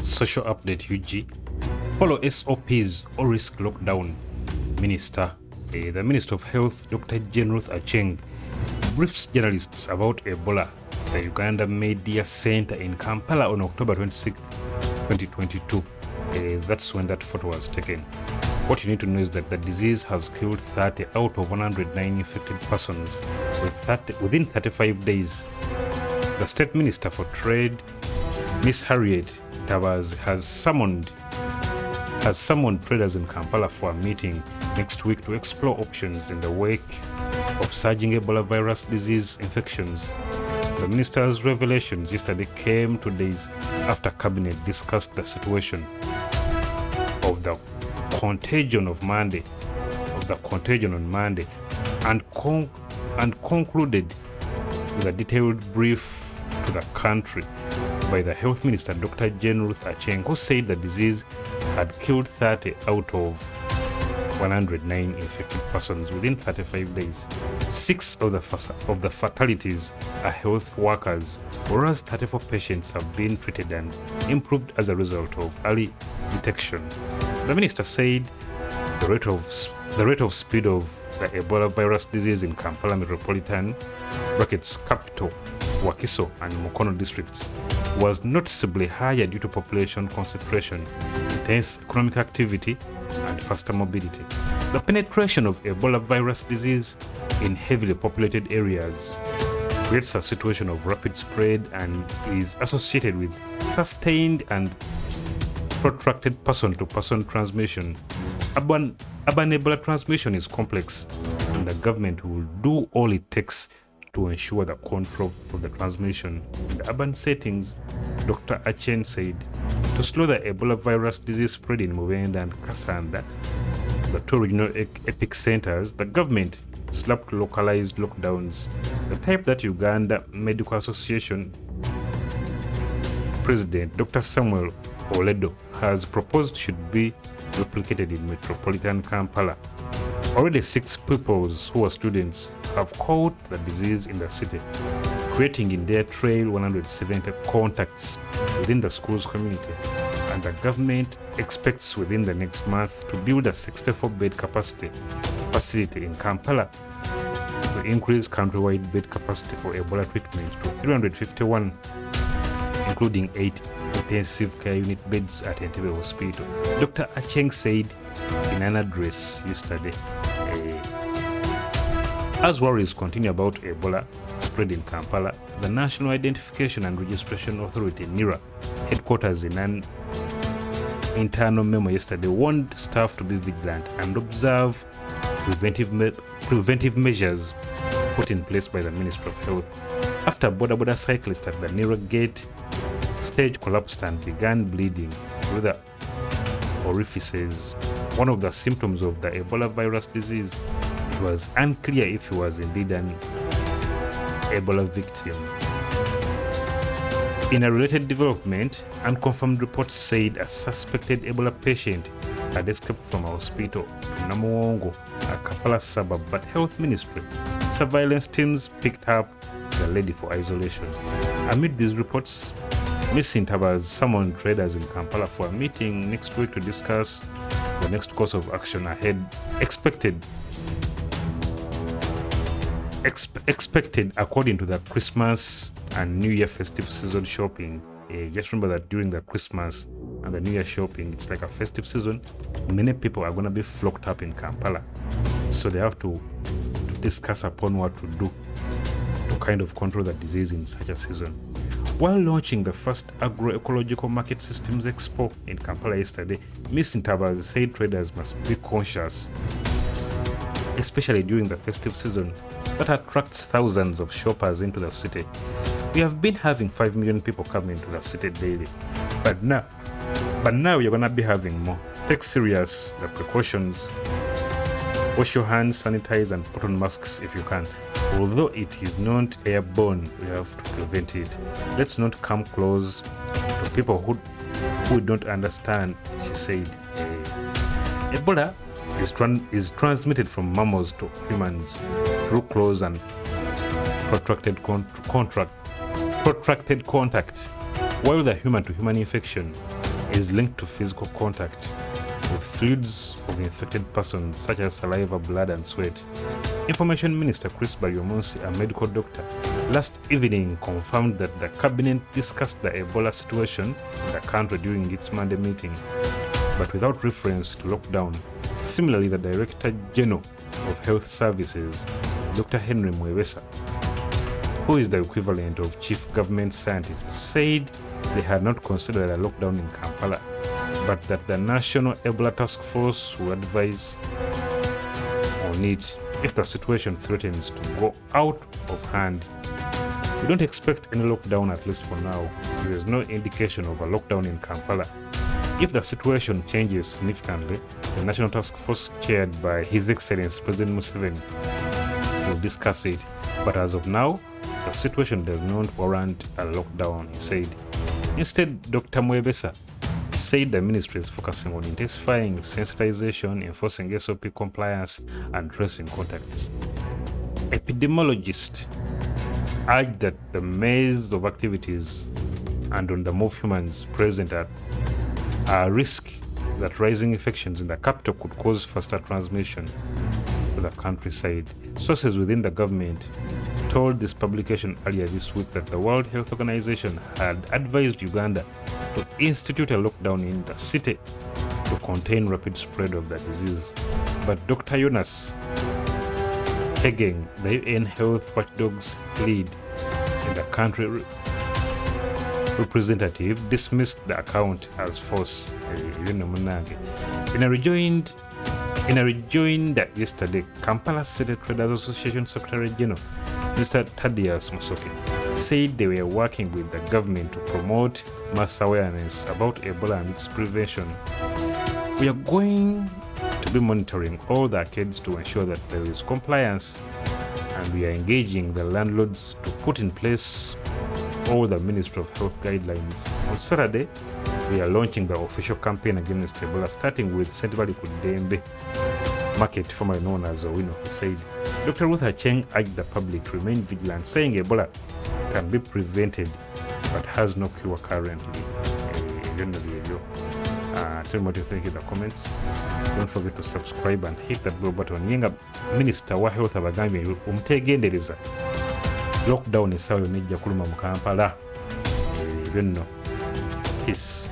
Social update UG. Follow SOPs or risk lockdown. The Minister of Health, Dr. Ruth Acheng, briefs journalists about Ebola. The Uganda Media Center in Kampala on October 26, 2022. That's when that photo was taken. What you need to know is that the disease has killed 30 out of 109 infected persons within 35 days. The State Minister for Trade, Miss Harriet Tabaz, has summoned traders in Kampala for a meeting next week to explore options in the wake of surging Ebola virus disease infections. The minister's revelations yesterday came 2 days after Cabinet discussed the situation of the contagion on Monday, and concluded with a detailed brief to the country by the Health Minister, Dr. Ruth Acheng, who said the disease had killed 30 out of 109 infected persons within 35 days. 6 of the fatalities are health workers, whereas 34 patients have been treated and improved as a result of early detection. The minister said the rate of speed of the Ebola virus disease in Kampala metropolitan (capital), Wakiso and Mukono districts was noticeably higher due to population concentration, intense economic activity, and faster mobility. The penetration of Ebola virus disease in heavily populated areas creates a situation of rapid spread and is associated with sustained and protracted person-to-person transmission. Urban Ebola transmission is complex, and the government will do all it takes to ensure the control of the transmission in the urban settings, Dr. Acheng said. To slow the Ebola virus disease spread in Mubende and Kasanda, the 2 regional epicenters, the government slapped localized lockdowns, the type that Uganda Medical Association President Dr. Samuel Oledo has proposed should be replicated in metropolitan Kampala. Already 6 pupils who were students have caught the disease in the city, creating in their trail 170 contacts within the school's community. And the government expects within the next month to build a 64-bed capacity facility in Kampala to increase countrywide bed capacity for Ebola treatment to 351, including 8 intensive care unit beds at Entebbe Hospital. Dr. Acheng said in an address yesterday, as worries continue about Ebola spread in Kampala, the National Identification and Registration Authority (NIRA) headquarters in an internal memo yesterday warned staff to be vigilant and observe preventive measures put in place by the Ministry of Health. After border cyclist at the NIRA gate stage collapsed and began bleeding through the orifices, one of the symptoms of the Ebola virus disease, it was unclear if he was indeed an Ebola victim. In a related development, unconfirmed reports said a suspected Ebola patient had escaped from a hospital in Namuwongo, a Kampala suburb, but Health Ministry surveillance teams picked up the lady for isolation. Amid these reports, Ms. Tabaz summoned traders in Kampala for a meeting next week to discuss the next course of action ahead expected according to the Christmas and New Year festive season shopping. Just remember that during the Christmas and the New Year shopping, it's like a festive season. Many people are going to be flocked up in Kampala, so they have to discuss upon what to do to kind of control the disease in such a season. While launching the first agroecological market systems expo in Kampala yesterday, Ms. Tabaz said traders must be conscious, especially during the festive season that attracts thousands of shoppers into the city. We have been having 5 million people coming into the city daily, but now you're gonna be having more. Take serious the precautions. Wash your hands, sanitize, and put on masks if you can. Although it is not airborne, we have to prevent it. Let's not come close to people who don't understand, she said. Ebola is transmitted from mammals to humans through close and protracted contact, while the human-to-human infection is linked to physical contact with fluids of infected persons such as saliva, blood and sweat. Information Minister Chris Baryomunsi, a medical doctor, last evening confirmed that the cabinet discussed the Ebola situation in the country during its Monday meeting, but without reference to lockdown. Similarly, the Director General of Health Services, Dr. Henry Mwebesa, who is the equivalent of Chief Government Scientist, said they had not considered a lockdown in Kampala, but that the National Ebola Task Force will advise on it if the situation threatens to go out of hand. We don't expect any lockdown, at least for now. There is no indication of a lockdown in Kampala. If the situation changes significantly, the National Task Force chaired by His Excellency President Museveni will discuss it. But as of now, the situation does not warrant a lockdown, he said. Instead, Dr. Mwebesa said the ministry is focusing on intensifying sensitization, enforcing SOP compliance, and tracing contacts. Epidemiologists urged that the maze of activities and on the move humans present at a risk that rising infections in the capital could cause faster transmission to the countryside. Sources within the government told this publication earlier this week that the World Health Organization had advised Uganda to institute a lockdown in the city to contain rapid spread of the disease. But Dr. Ruth Acheng, the UN Health Watchdog's lead in the country representative, dismissed the account as false. In a rejoinder yesterday, Kampala City Traders Association Secretary General Mr. Thaddeus Musoke said they were working with the government to promote mass awareness about Ebola and its prevention. We are going to be monitoring all the arcades to ensure that there is compliance, and we are engaging the landlords to put in place all the Ministry of Health guidelines. On Saturday, we are launching the official campaign against Ebola, starting with St. Dembe Market, formerly known as Owino, he said. Dr. Ruth Acheng urged the public to remain vigilant, saying Ebola can be prevented but has no cure currently. Tell me what you think in the comments. Don't forget to subscribe and hit that bell button. Yenga Minister wa Health abagambye omutegendereza lockdown esawa yonna ejja kuluma mu Kampala. Peace.